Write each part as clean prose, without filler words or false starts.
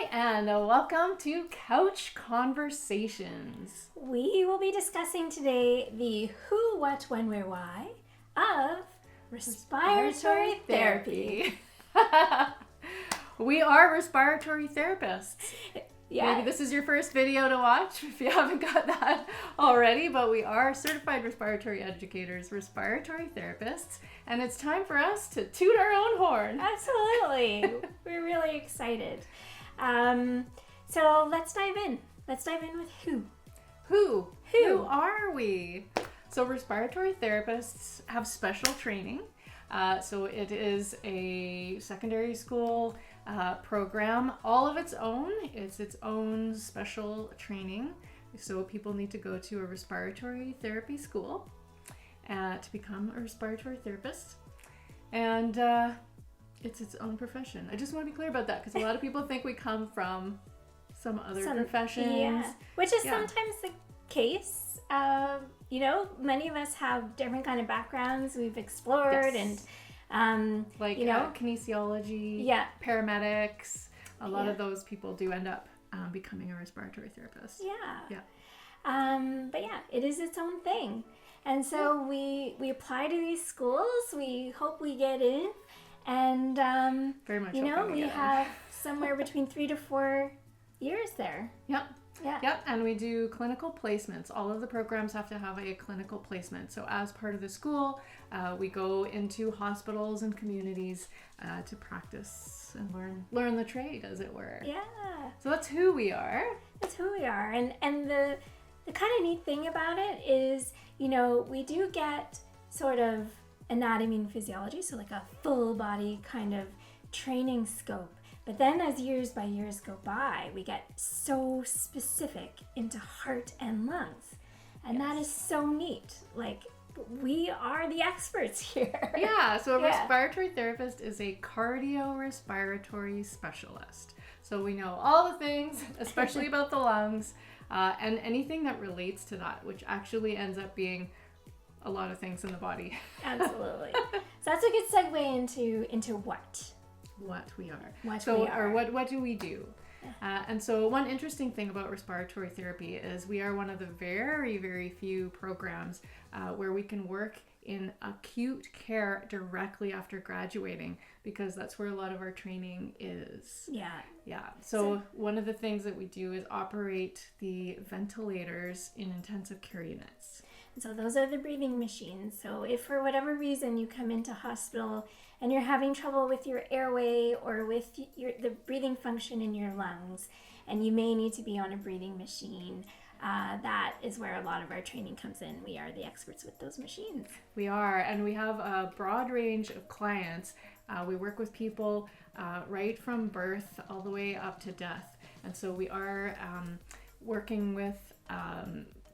Hi, and welcome to Couch Conversations. We will be discussing today the who, what, when, where, why of respiratory therapy. We are respiratory therapists. Yeah. Maybe this is your first video to watch if you haven't got that already, but we are certified respiratory educators, respiratory therapists, and it's time for us to toot our own horn. Absolutely. We're really excited. So let's dive in. Let's dive in with who. Who are we? So respiratory therapists have special training. So it is a secondary school program all of its own. It's its own special training. So people need to go to a respiratory therapy school to become a respiratory therapist. And it's its own profession. I just want to be clear about that because a lot of people think we come from some other professions. Yeah, which is sometimes the case. Many of us have different kind of backgrounds we've explored, Yes. and kinesiology, paramedics. A lot of those people do end up becoming a respiratory therapist. But it is its own thing. And so we apply to these schools. We hope we get in, and Very much. We have somewhere between 3 to 4 years there. Yep, and we do clinical placements. All of the programs have to have a clinical placement. So as part of the school, we go into hospitals and communities to practice and learn the trade, as it were. Yeah. So that's who we are. That's who we are. And the kind of neat thing about it is, we do get sort of anatomy and physiology, so like a full body kind of training scope. But then as years by years go by, we get so specific into heart and lungs. And that is so neat. Like, we are the experts here. Yeah, so a respiratory therapist is a cardiorespiratory specialist. So we know all the things, especially about the lungs, and anything that relates to that, which actually ends up being a lot of things in the body. Absolutely. So that's a good segue into what we are. What do we do? And so one interesting thing about respiratory therapy is we are one of the very, very few programs where we can work in acute care directly after graduating, because that's where a lot of our training is. Yeah. So one of the things that we do is operate the ventilators in intensive care units. So those are the breathing machines. So if for whatever reason you come into hospital and you're having trouble with your airway or with the breathing function in your lungs, and you may need to be on a breathing machine, that is where a lot of our training comes in. We are the experts with those machines. We are, and we have a broad range of clients. We work with people right from birth all the way up to death. And so we are working with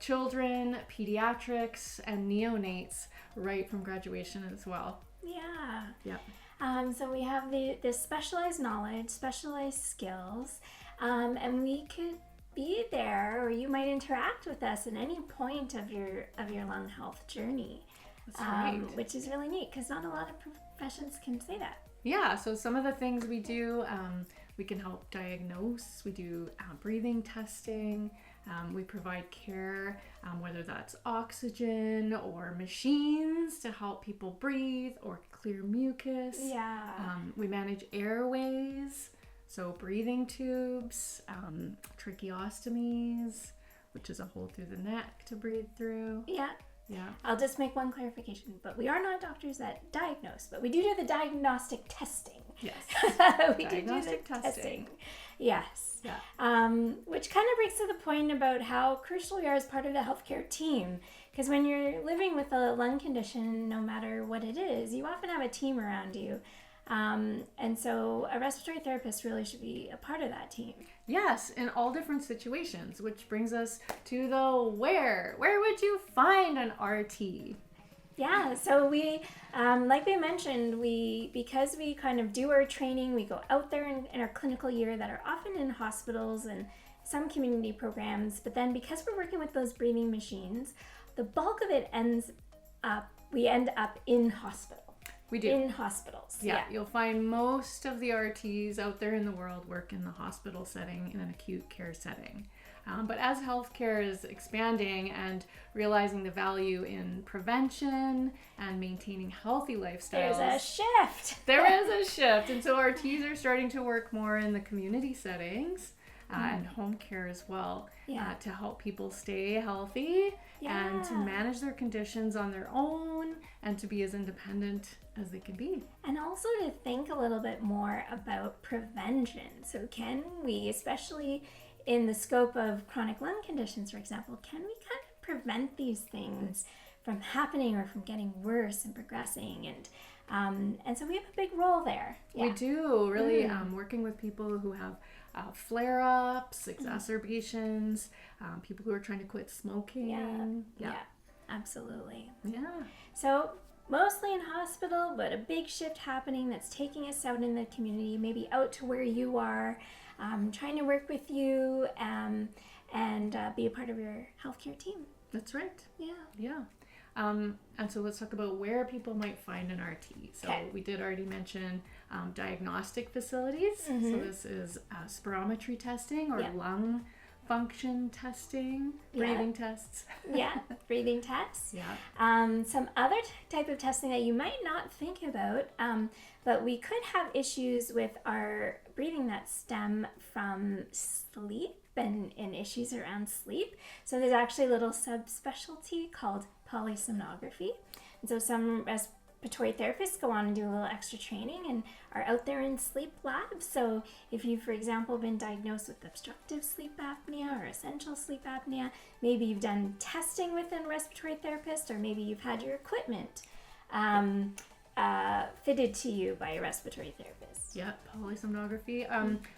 children, pediatrics, and neonates right from graduation as well. Yeah. So we have the specialized knowledge, specialized skills, and we could be there, or you might interact with us at any point of your lung health journey. That's right. Which is really neat because not a lot of professions can say that. Yeah, so some of the things we do, we can help diagnose, we do breathing testing, we provide care, whether that's oxygen or machines to help people breathe or clear mucus. We manage airways, so breathing tubes, tracheostomies, which is a hole through the neck to breathe through. Yeah. I'll just make one clarification, but we are not doctors that diagnose, but we do the diagnostic testing. Yes. We Diagnostic do the testing. Yes. Yeah. Which kind of brings to the point about how crucial we are as part of the healthcare team. Because when you're living with a lung condition, no matter what it is, you often have a team around you. And so a respiratory therapist really should be a part of that team. Yes, in all different situations, which brings us to the where. Where would you find an RT? Yeah, so we, like we mentioned, because we kind of do our training, we go out there in our clinical year that are often in hospitals and some community programs, but then because we're working with those breathing machines, the bulk of it we end up in hospital. We do. In hospitals. Yeah, you'll find most of the RTs out there in the world work in the hospital setting, in an acute care setting. But as healthcare is expanding and realizing the value in prevention and maintaining healthy lifestyles, there's a shift. There is a shift. And so RTs are starting to work more in the community settings and home care as well, to help people stay healthy and to manage their conditions on their own and to be as independent as they can be. And also to think a little bit more about prevention. So can we, especially in the scope of chronic lung conditions, for example, can we kind of prevent these things from happening or from getting worse and progressing? And so we have a big role there. We do, really working with people who have flare-ups, exacerbations, people who are trying to quit smoking. Yeah, absolutely. Yeah. So mostly in hospital, but a big shift happening that's taking us out in the community, maybe out to where you are, trying to work with you and be a part of your healthcare team. That's right. Yeah. And so let's talk about where people might find an RT. So we did already mention diagnostic facilities. So this is spirometry testing or lung function testing, breathing tests. Breathing tests. Yeah. Some other type of testing that you might not think about, but we could have issues with our breathing that stem from sleep and issues around sleep. So there's actually a little subspecialty called polysomnography. And so some respiratory therapists go on and do a little extra training and are out there in sleep labs. So if you've, for example, been diagnosed with obstructive sleep apnea or essential sleep apnea, maybe you've done testing with a respiratory therapist, or maybe you've had your equipment fitted to you by a respiratory therapist. Yeah, polysomnography.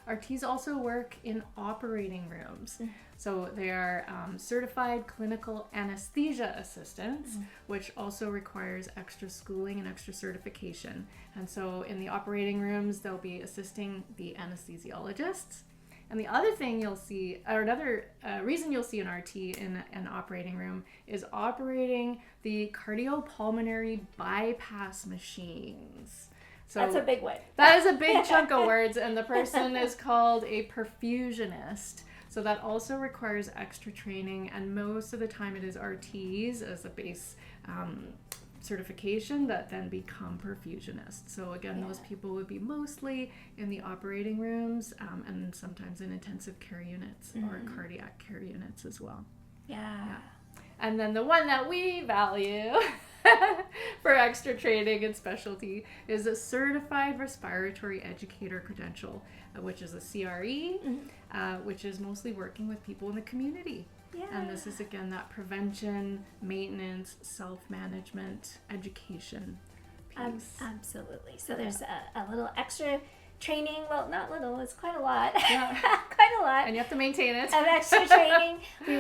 RTs also work in operating rooms. So they are certified clinical anesthesia assistants, which also requires extra schooling and extra certification. And so in the operating rooms, they'll be assisting the anesthesiologists. And the other thing you'll see, or another reason you'll see an RT in an operating room, is operating the cardiopulmonary bypass machines. So that's a big one. That is a big chunk of words, and the person is called a perfusionist. So that also requires extra training, and most of the time it is RTs as a base certification that then become perfusionists. So again, those people would be mostly in the operating rooms and sometimes in intensive care units or cardiac care units as well. Yeah. And then the one that we value for extra training and specialty is a Certified Respiratory Educator Credential, which is a CRE, which is mostly working with people in the community. Yeah. And this is, again, that prevention, maintenance, self-management, education piece. Absolutely. So there's a little extra training. Well, not little, it's quite a lot. Yeah. Quite a lot. And you have to maintain it. Of extra training. We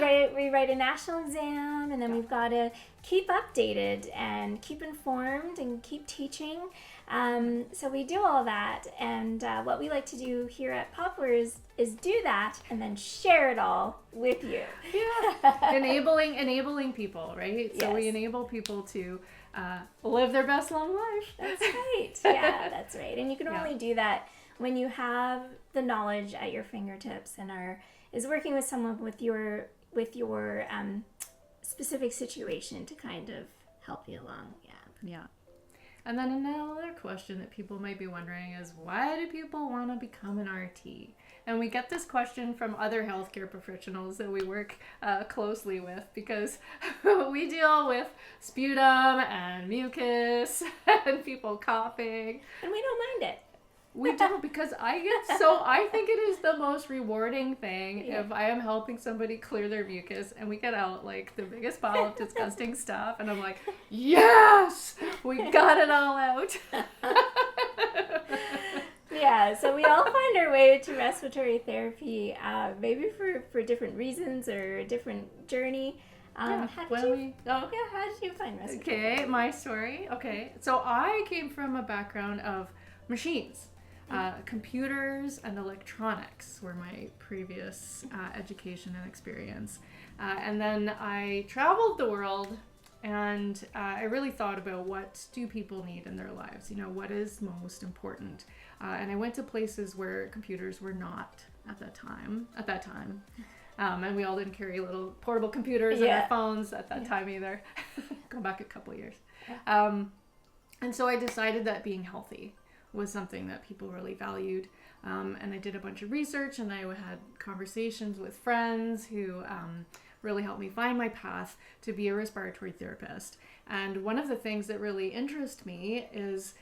write a national exam, and then we've got to keep updated and keep informed and keep teaching. So we do all that, and what we like to do here at Poplar is do that and then share it all with you. Yeah. enabling people, right? So we enable people to live their best long life. That's right. Yeah, that's right. And you can only do that when you have the knowledge at your fingertips and is working with someone with your specific situation to kind of help you along. Yeah. And then another question that people might be wondering is, why do people want to become an RT? And we get this question from other healthcare professionals that we work closely with, because we deal with sputum and mucus and people coughing. And we don't mind it. We don't, because I think it is the most rewarding thing if I am helping somebody clear their mucus and we get out like the biggest pile of disgusting stuff, and I'm like, yes, we got it all out. Yeah, so we all find our way to respiratory therapy, maybe for different reasons or a different journey. How did you find respiratory therapy? Okay, my story. Okay, so I came from a background of machines. Computers and electronics were my previous education and experience. And then I traveled the world And I really thought about what do people need in their lives, what is most important. And I went to places where computers were not at that time. And we all didn't carry little portable computers on our phones at that time either. Go back a couple years. And so I decided that being healthy was something that people really valued. And I did a bunch of research, and I had conversations with friends who really helped me find my path to be a respiratory therapist. And one of the things that really interests me is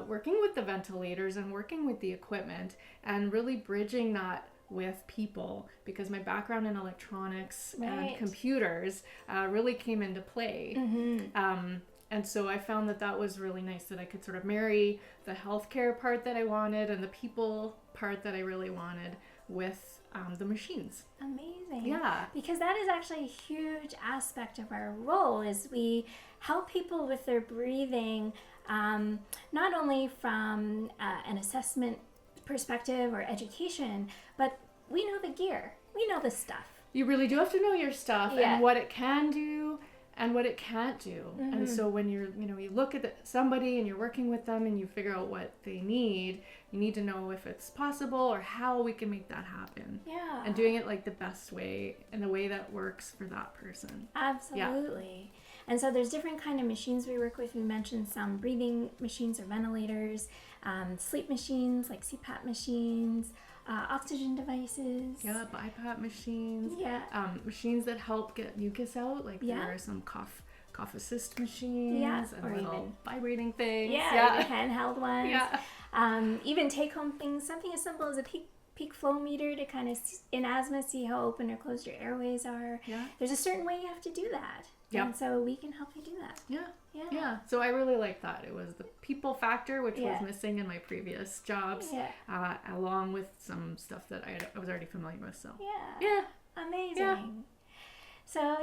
working with the ventilators and working with the equipment and really bridging that with people, because my background in electronics and computers really came into play. And so I found that was really nice, that I could sort of marry the healthcare part that I wanted and the people part that I really wanted with the machines. Amazing. Yeah. Because that is actually a huge aspect of our role, is we help people with their breathing, not only from an assessment perspective or education, but we know the gear. We know the stuff. You really do have to know your stuff and what it can do and what it can't do. And so when you look at somebody and you're working with them and you figure out what they need, you need to know if it's possible or how we can make that happen. Yeah. And doing it like the best way, in the way that works for that person. Absolutely. Yeah. And so there's different kind of machines we work with. We mentioned some breathing machines or ventilators, sleep machines like CPAP machines, oxygen devices. Yeah, BiPAP machines. Yeah. Machines that help get mucus out. Like there are some cough assist machines. Yeah. And or little even vibrating things. Yeah. Even handheld ones. Yeah. Even take home things. Something as simple as a peak flow meter to kind of, in asthma, see how open or closed your airways are. Yeah. There's a certain way you have to do that. Yeah. And so we can help you do that. Yeah. So I really liked that. It was the people factor, which was missing in my previous jobs, along with some stuff that I was already familiar with. So yeah. Amazing. Yeah. So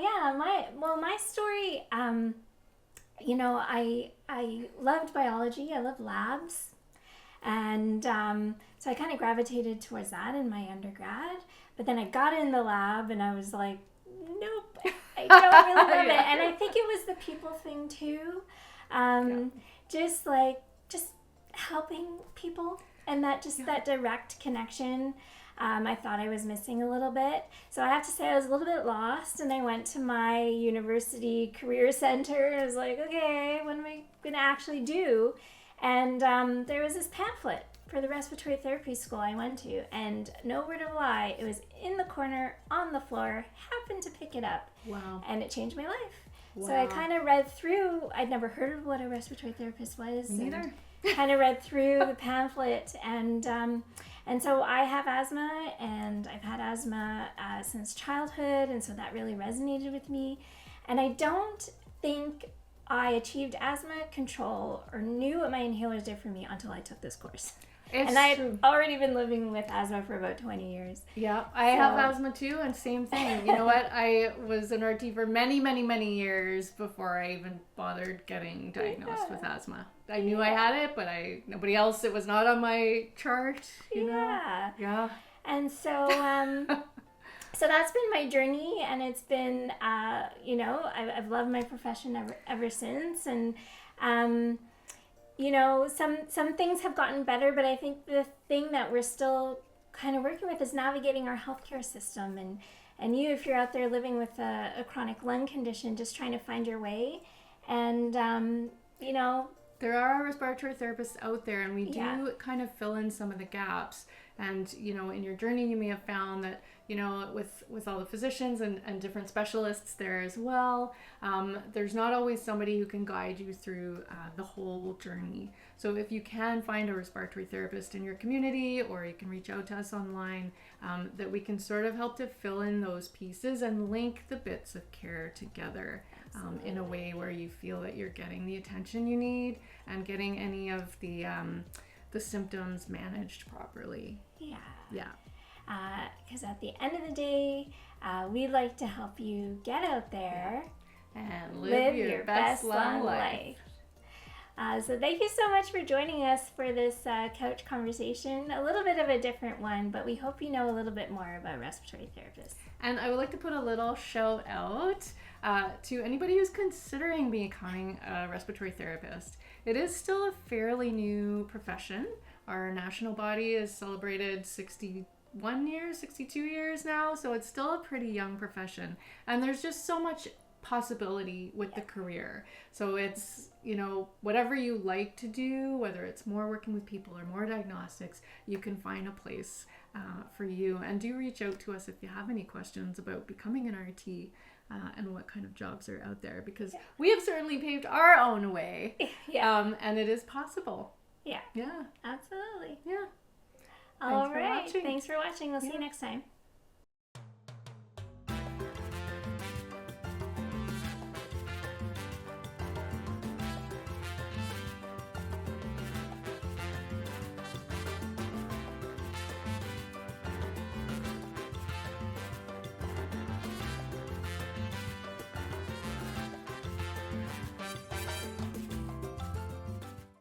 my story, I loved biology. I loved labs, and so I kind of gravitated towards that in my undergrad. But then I got in the lab, and I was like, nope, I don't really love it. And I think it was the people thing too. Just helping people, and that direct connection. I thought I was missing a little bit. So I have to say I was a little bit lost, and I went to my university career center, and I was like, okay, what am I going to actually do? And there was this pamphlet for the respiratory therapy school I went to, and no word of a lie, it was in the corner on the floor, happened to pick it up. Wow. And it changed my life. Wow. So I kind of read through, I'd never heard of what a respiratory therapist was. Me neither. Kind of read through the pamphlet, and so I have asthma, and I've had asthma since childhood, and so that really resonated with me. And I don't think I achieved asthma control or knew what my inhalers did for me until I took this course. And I've already been living with asthma for about 20 years. Yeah, I have asthma too, and same thing. You know what? I was an RT for many, many, many years before I even bothered getting diagnosed with asthma. I knew I had it, but nobody else, it was not on my chart, you know? Yeah. And so, so that's been my journey, and it's been, I've loved my profession ever since, and, some things have gotten better, but I think the thing that we're still kind of working with is navigating our healthcare system. And you, if you're out there living with a chronic lung condition, just trying to find your way. And, there are respiratory therapists out there, and we do kind of fill in some of the gaps. And, in your journey, you may have found that, with all the physicians and different specialists there as well, there's not always somebody who can guide you through the whole journey. So if you can find a respiratory therapist in your community, or you can reach out to us online, that we can sort of help to fill in those pieces and link the bits of care together in a way where you feel that you're getting the attention you need and getting any of the symptoms managed properly. Yeah. Because at the end of the day, we'd like to help you get out there and live your best lung life. So thank you so much for joining us for this couch conversation. A little bit of a different one, but we hope you know a little bit more about respiratory therapists. And I would like to put a little shout out to anybody who's considering becoming a respiratory therapist. It is still a fairly new profession. Our national body has celebrated 61 years, 62 years now, so it's still a pretty young profession. And there's just so much possibility with the career. So it's, whatever you like to do, whether it's more working with people or more diagnostics, you can find a place for you. And do reach out to us if you have any questions about becoming an RT and what kind of jobs are out there, because we have certainly paved our own way. And it is possible. Yeah. Yeah. Absolutely. Yeah. All right. Thanks for watching. We'll see you next time.